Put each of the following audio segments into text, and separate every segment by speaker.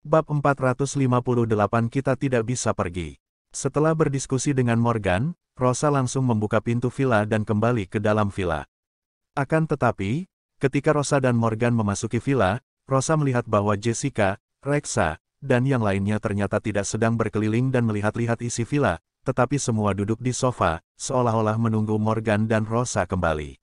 Speaker 1: Bab 458 Kita tidak bisa pergi. Setelah berdiskusi dengan Morgan, Rosa langsung membuka pintu villa dan kembali ke dalam villa. Akan tetapi, ketika Rosa dan Morgan memasuki villa, Rosa melihat bahwa Jessica, Rexa, dan yang lainnya ternyata tidak sedang berkeliling dan melihat-lihat isi villa, tetapi semua duduk di sofa, seolah-olah menunggu Morgan dan Rosa kembali.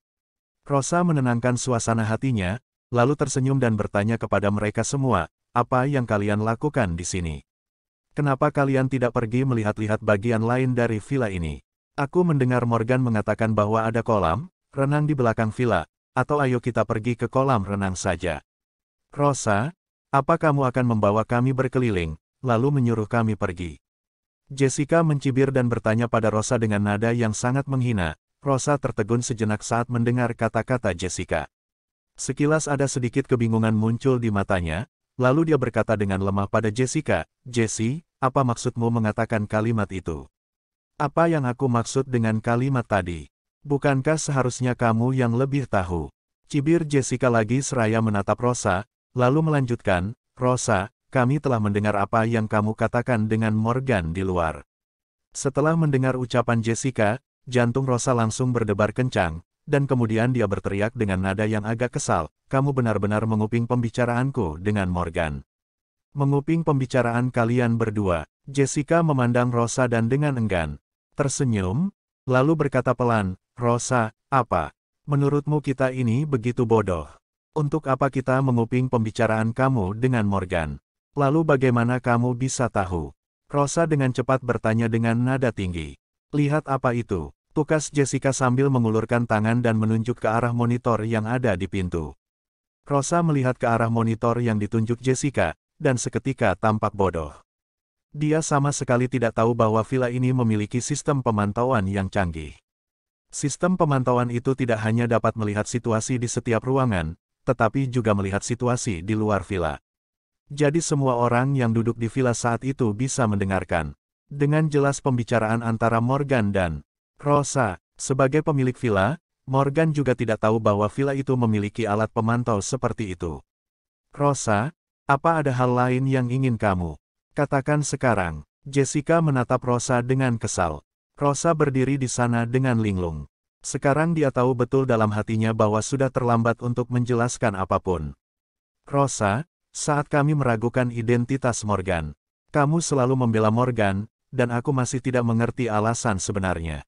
Speaker 1: Rosa menenangkan suasana hatinya, lalu tersenyum dan bertanya kepada mereka semua, apa yang kalian lakukan di sini? Kenapa kalian tidak pergi melihat-lihat bagian lain dari villa ini? Aku mendengar Morgan mengatakan bahwa ada kolam renang di belakang villa, atau ayo kita pergi ke kolam renang saja. Rosa, apa kamu akan membawa kami berkeliling, lalu menyuruh kami pergi? Jessica mencibir dan bertanya pada Rosa dengan nada yang sangat menghina. Rosa tertegun sejenak saat mendengar kata-kata Jessica. Sekilas ada sedikit kebingungan muncul di matanya, lalu dia berkata dengan lemah pada Jessica, "Jessie, apa maksudmu mengatakan kalimat itu? Apa yang aku maksud dengan kalimat tadi? Bukankah seharusnya kamu yang lebih tahu?" Cibir Jessica lagi seraya menatap Rosa, lalu melanjutkan, "Rosa, kami telah mendengar apa yang kamu katakan dengan Morgan di luar." Setelah mendengar ucapan Jessica, jantung Rosa langsung berdebar kencang, dan kemudian dia berteriak dengan nada yang agak kesal, "Kamu benar-benar menguping pembicaraanku dengan Morgan." "Menguping pembicaraan kalian berdua?" Jessica memandang Rosa dan dengan enggan tersenyum, lalu berkata pelan, "Rosa, apa? Menurutmu kita ini begitu bodoh? Untuk apa kita menguping pembicaraan kamu dengan Morgan? Lalu bagaimana kamu bisa tahu?" Rosa dengan cepat bertanya dengan nada tinggi. "Lihat apa itu?" tukas Jessica sambil mengulurkan tangan dan menunjuk ke arah monitor yang ada di pintu. Rosa melihat ke arah monitor yang ditunjuk Jessica, dan seketika tampak bodoh. Dia sama sekali tidak tahu bahwa villa ini memiliki sistem pemantauan yang canggih. Sistem pemantauan itu tidak hanya dapat melihat situasi di setiap ruangan, tetapi juga melihat situasi di luar villa. Jadi semua orang yang duduk di villa saat itu bisa mendengarkan dengan jelas pembicaraan antara Morgan dan Rosa. Sebagai pemilik villa, Morgan juga tidak tahu bahwa villa itu memiliki alat pemantau seperti itu. "Rosa, apa ada hal lain yang ingin kamu katakan sekarang?" Jessica menatap Rosa dengan kesal. Rosa berdiri di sana dengan linglung. Sekarang dia tahu betul dalam hatinya bahwa sudah terlambat untuk menjelaskan apapun. "Rosa, saat kami meragukan identitas Morgan, kamu selalu membela Morgan, dan aku masih tidak mengerti alasan sebenarnya.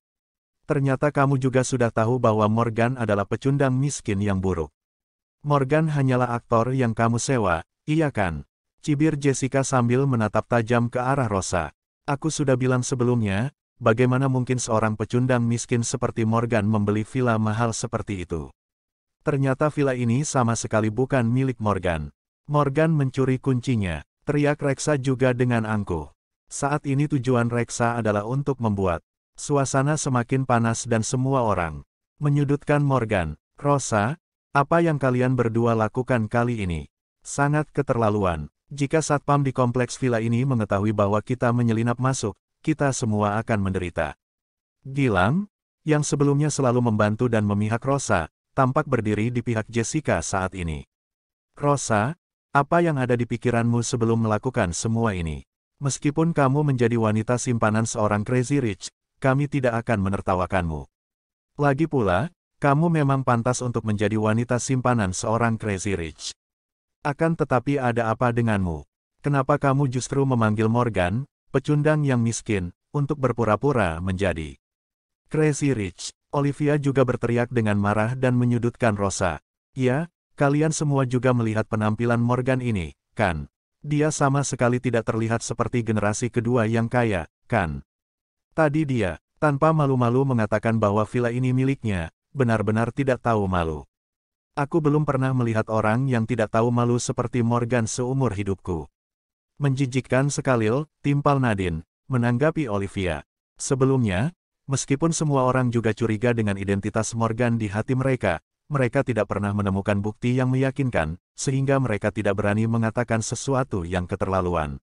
Speaker 1: Ternyata kamu juga sudah tahu bahwa Morgan adalah pecundang miskin yang buruk. Morgan hanyalah aktor yang kamu sewa, iya kan?" Cibir Jessica sambil menatap tajam ke arah Rosa. "Aku sudah bilang sebelumnya, bagaimana mungkin seorang pecundang miskin seperti Morgan membeli villa mahal seperti itu? Ternyata villa ini sama sekali bukan milik Morgan. Morgan mencuri kuncinya," teriak Rexa juga dengan angkuh. Saat ini tujuan Rexa adalah untuk membuat suasana semakin panas dan semua orang menyudutkan Morgan. "Rosa, apa yang kalian berdua lakukan kali ini sangat keterlaluan. Jika satpam di kompleks villa ini mengetahui bahwa kita menyelinap masuk, kita semua akan menderita." Gilang, yang sebelumnya selalu membantu dan memihak Rosa, tampak berdiri di pihak Jessica saat ini. "Rosa, apa yang ada di pikiranmu sebelum melakukan semua ini? Meskipun kamu menjadi wanita simpanan seorang Crazy Rich, kami tidak akan menertawakanmu. Lagi pula, kamu memang pantas untuk menjadi wanita simpanan seorang Crazy Rich. Akan tetapi ada apa denganmu? Kenapa kamu justru memanggil Morgan, pecundang yang miskin, untuk berpura-pura menjadi Crazy Rich?" Olivia juga berteriak dengan marah dan menyudutkan Rosa. "Ya, kalian semua juga melihat penampilan Morgan ini, kan? Dia sama sekali tidak terlihat seperti generasi kedua yang kaya, kan? Tadi dia, tanpa malu-malu mengatakan bahwa villa ini miliknya, benar-benar tidak tahu malu. Aku belum pernah melihat orang yang tidak tahu malu seperti Morgan seumur hidupku." "Menjijikkan sekali," timpal Nadine, menanggapi Olivia. Sebelumnya, meskipun semua orang juga curiga dengan identitas Morgan di hati mereka, mereka tidak pernah menemukan bukti yang meyakinkan, sehingga mereka tidak berani mengatakan sesuatu yang keterlaluan.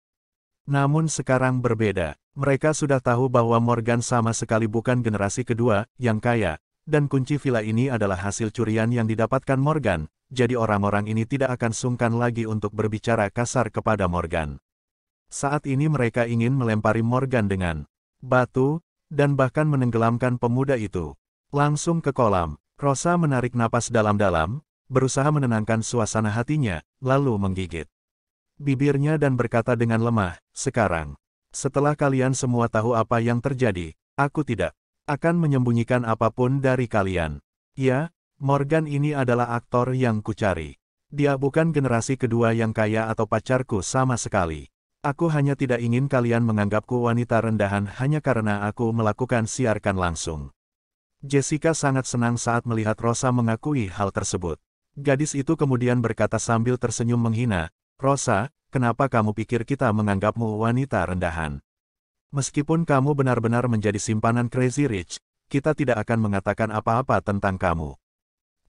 Speaker 1: Namun sekarang berbeda, mereka sudah tahu bahwa Morgan sama sekali bukan generasi kedua yang kaya, dan kunci villa ini adalah hasil curian yang didapatkan Morgan, jadi orang-orang ini tidak akan sungkan lagi untuk berbicara kasar kepada Morgan. Saat ini mereka ingin melempari Morgan dengan batu, dan bahkan menenggelamkan pemuda itu. Langsung ke kolam, Rosa menarik napas dalam-dalam, berusaha menenangkan suasana hatinya, lalu menggigit bibirnya dan berkata dengan lemah, "Sekarang, setelah kalian semua tahu apa yang terjadi, aku tidak akan menyembunyikan apapun dari kalian. Ya, Morgan ini adalah aktor yang kucari. Dia bukan generasi kedua yang kaya atau pacarku sama sekali. Aku hanya tidak ingin kalian menganggapku wanita rendahan hanya karena aku melakukan siarkan langsung." Jessica sangat senang saat melihat Rosa mengakui hal tersebut. Gadis itu kemudian berkata sambil tersenyum menghina, "Rosa, kenapa kamu pikir kita menganggapmu wanita rendahan? Meskipun kamu benar-benar menjadi simpanan Crazy Rich, kita tidak akan mengatakan apa-apa tentang kamu.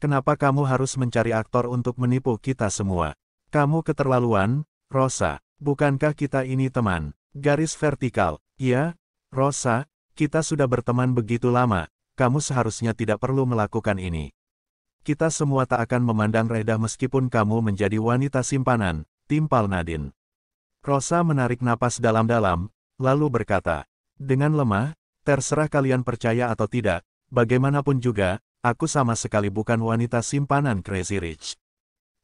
Speaker 1: Kenapa kamu harus mencari aktor untuk menipu kita semua? Kamu keterlaluan, Rosa. Bukankah kita ini teman? Garis vertikal. Ya, Rosa, kita sudah berteman begitu lama, kamu seharusnya tidak perlu melakukan ini. Kita semua tak akan memandang rendah meskipun kamu menjadi wanita simpanan," timpal Nadine. Rosa menarik napas dalam-dalam, lalu berkata, dengan lemah, "Terserah kalian percaya atau tidak, bagaimanapun juga, aku sama sekali bukan wanita simpanan Crazy Rich.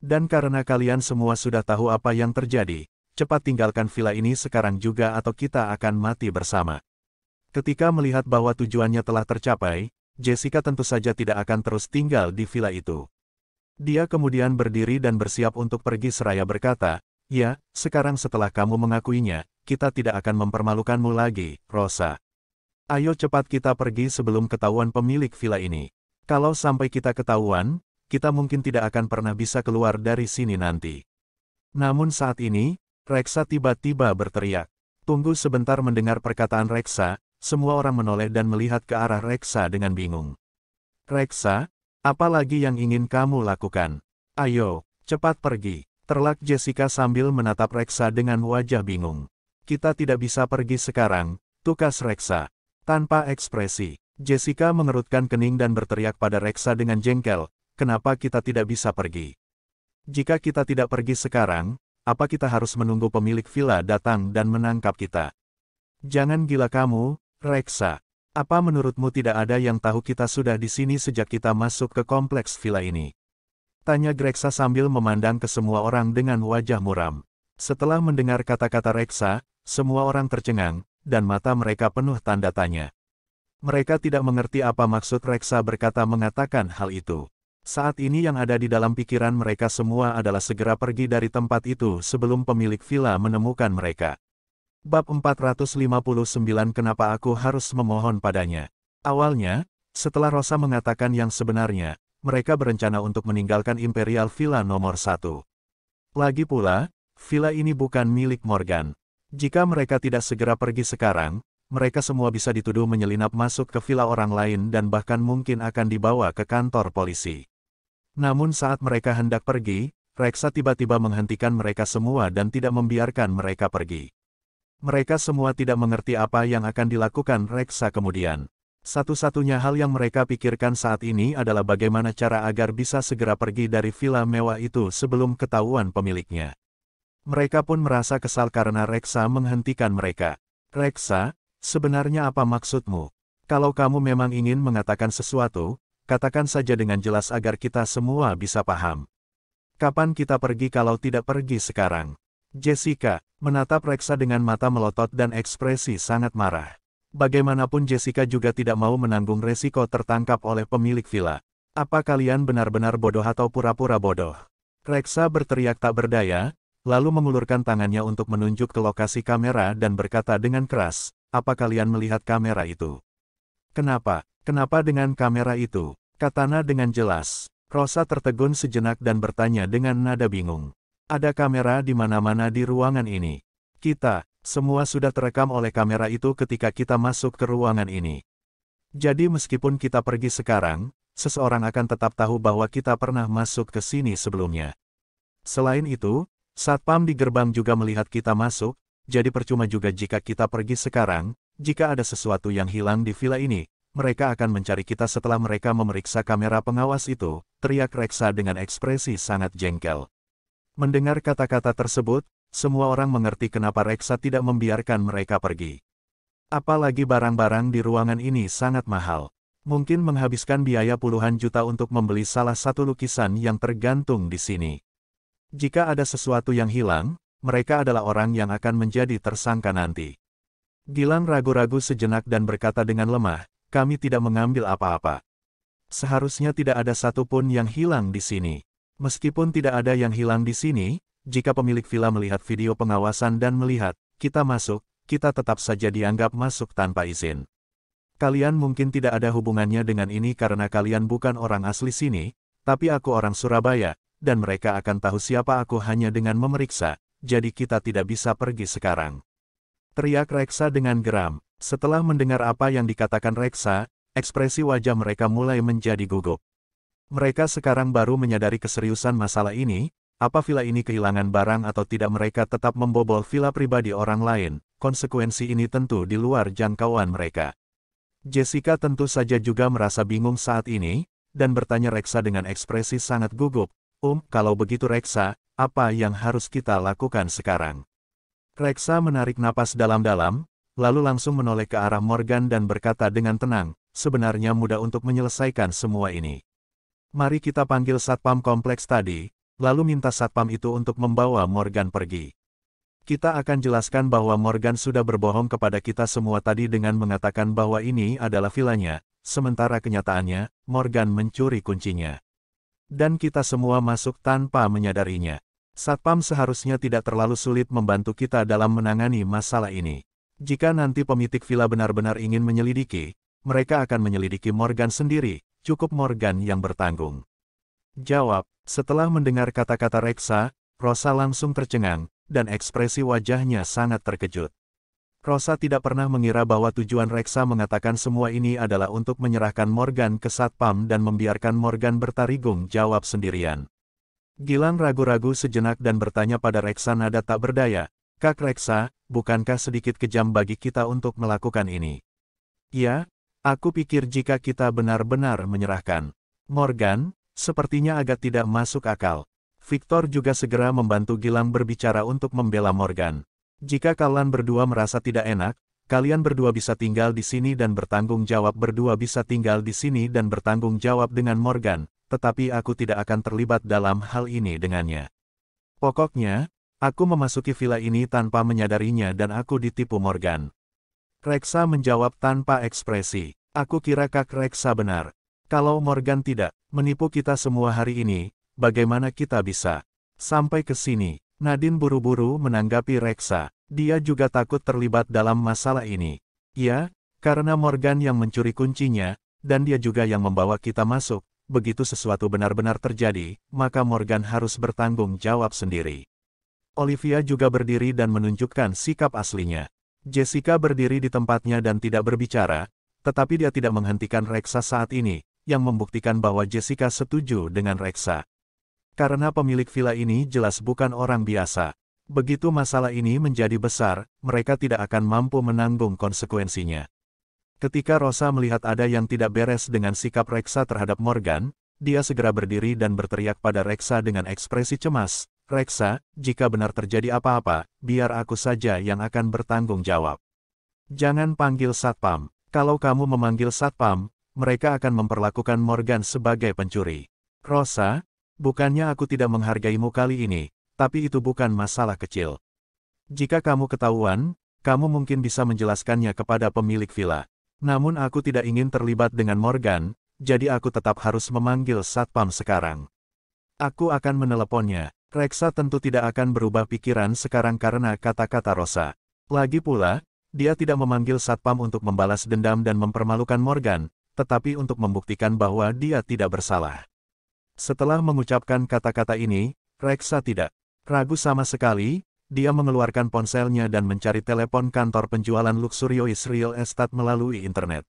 Speaker 1: Dan karena kalian semua sudah tahu apa yang terjadi, cepat tinggalkan villa ini sekarang juga atau kita akan mati bersama." Ketika melihat bahwa tujuannya telah tercapai, Jessica tentu saja tidak akan terus tinggal di villa itu. Dia kemudian berdiri dan bersiap untuk pergi seraya berkata, "Ya, sekarang setelah kamu mengakuinya, kita tidak akan mempermalukanmu lagi, Rosa. Ayo cepat kita pergi sebelum ketahuan pemilik villa ini. Kalau sampai kita ketahuan, kita mungkin tidak akan pernah bisa keluar dari sini nanti." Namun saat ini, Reksa tiba-tiba berteriak. Tunggu sebentar. Mendengar perkataan Reksa, semua orang menoleh dan melihat ke arah Reksa dengan bingung. "Reksa, apa lagi yang ingin kamu lakukan? Ayo, cepat pergi," terlak Jessica sambil menatap Reksa dengan wajah bingung. "Kita tidak bisa pergi sekarang," tukas Reksa. Tanpa ekspresi, Jessica mengerutkan kening dan berteriak pada Reksa dengan jengkel, "Kenapa kita tidak bisa pergi? Jika kita tidak pergi sekarang, apa kita harus menunggu pemilik villa datang dan menangkap kita? Jangan gila kamu, Reksa. Apa menurutmu tidak ada yang tahu kita sudah di sini sejak kita masuk ke kompleks villa ini?" tanya Reksa sambil memandang ke semua orang dengan wajah muram. Setelah mendengar kata-kata Reksa, semua orang tercengang, dan mata mereka penuh tanda tanya. Mereka tidak mengerti apa maksud Reksa berkata mengatakan hal itu. Saat ini yang ada di dalam pikiran mereka semua adalah segera pergi dari tempat itu sebelum pemilik villa menemukan mereka. Bab 459. Kenapa aku harus memohon padanya? Awalnya, setelah Rosa mengatakan yang sebenarnya, mereka berencana untuk meninggalkan Imperial Villa nomor 1. Lagi pula, villa ini bukan milik Morgan. Jika mereka tidak segera pergi sekarang, mereka semua bisa dituduh menyelinap masuk ke villa orang lain dan bahkan mungkin akan dibawa ke kantor polisi. Namun saat mereka hendak pergi, Reksa tiba-tiba menghentikan mereka semua dan tidak membiarkan mereka pergi. Mereka semua tidak mengerti apa yang akan dilakukan Reksa kemudian. Satu-satunya hal yang mereka pikirkan saat ini adalah bagaimana cara agar bisa segera pergi dari villa mewah itu sebelum ketahuan pemiliknya. Mereka pun merasa kesal karena Reksa menghentikan mereka. "Reksa, sebenarnya apa maksudmu? Kalau kamu memang ingin mengatakan sesuatu, katakan saja dengan jelas agar kita semua bisa paham. Kapan kita pergi kalau tidak pergi sekarang?" Jessica menatap Reksa dengan mata melotot dan ekspresi sangat marah. Bagaimanapun Jessica juga tidak mau menanggung resiko tertangkap oleh pemilik villa. "Apa kalian benar-benar bodoh atau pura-pura bodoh?" Reksa berteriak tak berdaya, lalu mengulurkan tangannya untuk menunjuk ke lokasi kamera dan berkata dengan keras, "Apa kalian melihat kamera itu?" "Kenapa? Kenapa dengan kamera itu?" Katana dengan jelas. Rosa tertegun sejenak dan bertanya dengan nada bingung. "Ada kamera di mana-mana di ruangan ini. Kita semua sudah terekam oleh kamera itu ketika kita masuk ke ruangan ini. Jadi meskipun kita pergi sekarang, seseorang akan tetap tahu bahwa kita pernah masuk ke sini sebelumnya. Selain itu, Satpam di gerbang juga melihat kita masuk, jadi percuma juga jika kita pergi sekarang. Jika ada sesuatu yang hilang di villa ini, mereka akan mencari kita setelah mereka memeriksa kamera pengawas itu, teriak Reksa dengan ekspresi sangat jengkel. Mendengar kata-kata tersebut, semua orang mengerti kenapa Reksa tidak membiarkan mereka pergi. Apalagi barang-barang di ruangan ini sangat mahal. Mungkin menghabiskan biaya puluhan juta untuk membeli salah satu lukisan yang tergantung di sini. Jika ada sesuatu yang hilang, mereka adalah orang yang akan menjadi tersangka nanti. Gilang ragu-ragu sejenak dan berkata dengan lemah, kami tidak mengambil apa-apa. Seharusnya tidak ada satupun yang hilang di sini. Meskipun tidak ada yang hilang di sini, jika pemilik villa melihat video pengawasan dan melihat kita masuk, kita tetap saja dianggap masuk tanpa izin. Kalian mungkin tidak ada hubungannya dengan ini karena kalian bukan orang asli sini, tapi aku orang Surabaya, dan mereka akan tahu siapa aku hanya dengan memeriksa, jadi kita tidak bisa pergi sekarang. Teriak Reksa dengan geram. Setelah mendengar apa yang dikatakan Reksa, ekspresi wajah mereka mulai menjadi gugup. Mereka sekarang baru menyadari keseriusan masalah ini, apa villa ini kehilangan barang atau tidak mereka tetap membobol villa pribadi orang lain, konsekuensi ini tentu di luar jangkauan mereka. Jessica tentu saja juga merasa bingung saat ini, dan bertanya Reksa dengan ekspresi sangat gugup, kalau begitu Reksa, apa yang harus kita lakukan sekarang? Reksa menarik napas dalam-dalam, lalu langsung menoleh ke arah Morgan dan berkata dengan tenang, sebenarnya mudah untuk menyelesaikan semua ini. Mari kita panggil satpam kompleks tadi, lalu minta satpam itu untuk membawa Morgan pergi. Kita akan jelaskan bahwa Morgan sudah berbohong kepada kita semua tadi dengan mengatakan bahwa ini adalah villanya, sementara kenyataannya, Morgan mencuri kuncinya. Dan kita semua masuk tanpa menyadarinya. Satpam seharusnya tidak terlalu sulit membantu kita dalam menangani masalah ini. Jika nanti pemilik villa benar-benar ingin menyelidiki, mereka akan menyelidiki Morgan sendiri. Cukup Morgan yang bertanggung jawab. Setelah mendengar kata-kata Reksa, Rosa langsung tercengang, dan ekspresi wajahnya sangat terkejut. Rosa tidak pernah mengira bahwa tujuan Reksa mengatakan semua ini adalah untuk menyerahkan Morgan ke satpam dan membiarkan Morgan bertanggung jawab sendirian. Gilang ragu-ragu sejenak dan bertanya pada Reksa nada tak berdaya, Kak Reksa, bukankah sedikit kejam bagi kita untuk melakukan ini? Ya. Aku pikir jika kita benar-benar menyerahkan Morgan, sepertinya agak tidak masuk akal. Victor juga segera membantu Gilang berbicara untuk membela Morgan. Jika kalian berdua merasa tidak enak, kalian berdua bisa tinggal di sini dan bertanggung jawab dengan Morgan, tetapi aku tidak akan terlibat dalam hal ini dengannya. Pokoknya, aku memasuki villa ini tanpa menyadarinya dan aku ditipu Morgan. Reksa menjawab tanpa ekspresi. Aku kira Kak Reksa benar. Kalau Morgan tidak menipu kita semua hari ini, bagaimana kita bisa sampai ke sini? Nadine buru-buru menanggapi Reksa. Dia juga takut terlibat dalam masalah ini. Ya, karena Morgan yang mencuri kuncinya, dan dia juga yang membawa kita masuk. Begitu sesuatu benar-benar terjadi, maka Morgan harus bertanggung jawab sendiri. Olivia juga berdiri dan menunjukkan sikap aslinya. Jessica berdiri di tempatnya dan tidak berbicara, tetapi dia tidak menghentikan Reksa saat ini, yang membuktikan bahwa Jessica setuju dengan Reksa. Karena pemilik villa ini jelas bukan orang biasa. Begitu masalah ini menjadi besar, mereka tidak akan mampu menanggung konsekuensinya. Ketika Rosa melihat ada yang tidak beres dengan sikap Reksa terhadap Morgan, dia segera berdiri dan berteriak pada Reksa dengan ekspresi cemas, Reksa, jika benar terjadi apa-apa, biar aku saja yang akan bertanggung jawab. Jangan panggil satpam. Kalau kamu memanggil satpam, mereka akan memperlakukan Morgan sebagai pencuri. Rosa, bukannya aku tidak menghargaimu kali ini, tapi itu bukan masalah kecil. Jika kamu ketahuan, kamu mungkin bisa menjelaskannya kepada pemilik villa. Namun aku tidak ingin terlibat dengan Morgan, jadi aku tetap harus memanggil satpam sekarang. Aku akan meneleponnya. Reksa tentu tidak akan berubah pikiran sekarang karena kata-kata Rosa. Lagi pula, dia tidak memanggil satpam untuk membalas dendam dan mempermalukan Morgan, tetapi untuk membuktikan bahwa dia tidak bersalah. Setelah mengucapkan kata-kata ini, Reksa tidak ragu sama sekali, dia mengeluarkan ponselnya dan mencari telepon kantor penjualan luxurious real estate melalui internet.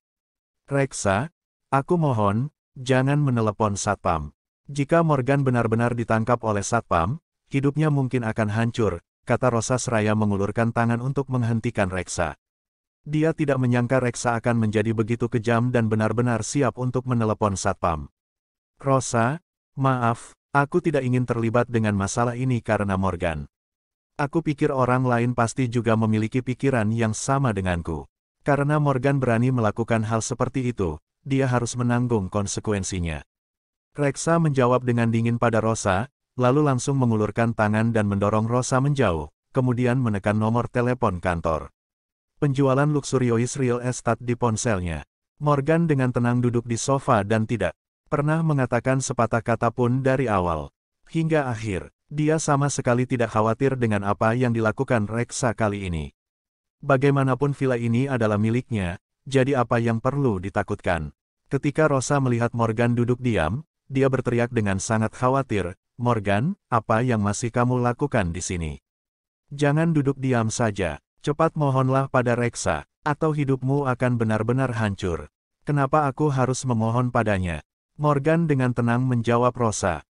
Speaker 1: Reksa, aku mohon, jangan menelepon satpam. Jika Morgan benar-benar ditangkap oleh satpam, hidupnya mungkin akan hancur, kata Rosa seraya mengulurkan tangan untuk menghentikan Reksa. Dia tidak menyangka Reksa akan menjadi begitu kejam dan benar-benar siap untuk menelepon satpam. Rosa, maaf, aku tidak ingin terlibat dengan masalah ini karena Morgan. Aku pikir orang lain pasti juga memiliki pikiran yang sama denganku. Karena Morgan berani melakukan hal seperti itu, dia harus menanggung konsekuensinya. Reksa menjawab dengan dingin pada Rosa, lalu langsung mengulurkan tangan dan mendorong Rosa menjauh, kemudian menekan nomor telepon kantor. Penjualan luxurious real estate di ponselnya. Morgan dengan tenang duduk di sofa dan tidak pernah mengatakan sepatah kata pun dari awal hingga akhir. Dia sama sekali tidak khawatir dengan apa yang dilakukan Reksa kali ini. Bagaimanapun villa ini adalah miliknya, jadi apa yang perlu ditakutkan? Ketika Rosa melihat Morgan duduk diam, dia berteriak dengan sangat khawatir, "Morgan, apa yang masih kamu lakukan di sini? Jangan duduk diam saja, cepat mohonlah pada Reksa, atau hidupmu akan benar-benar hancur." "Kenapa aku harus memohon padanya?" Morgan dengan tenang menjawab Rosa.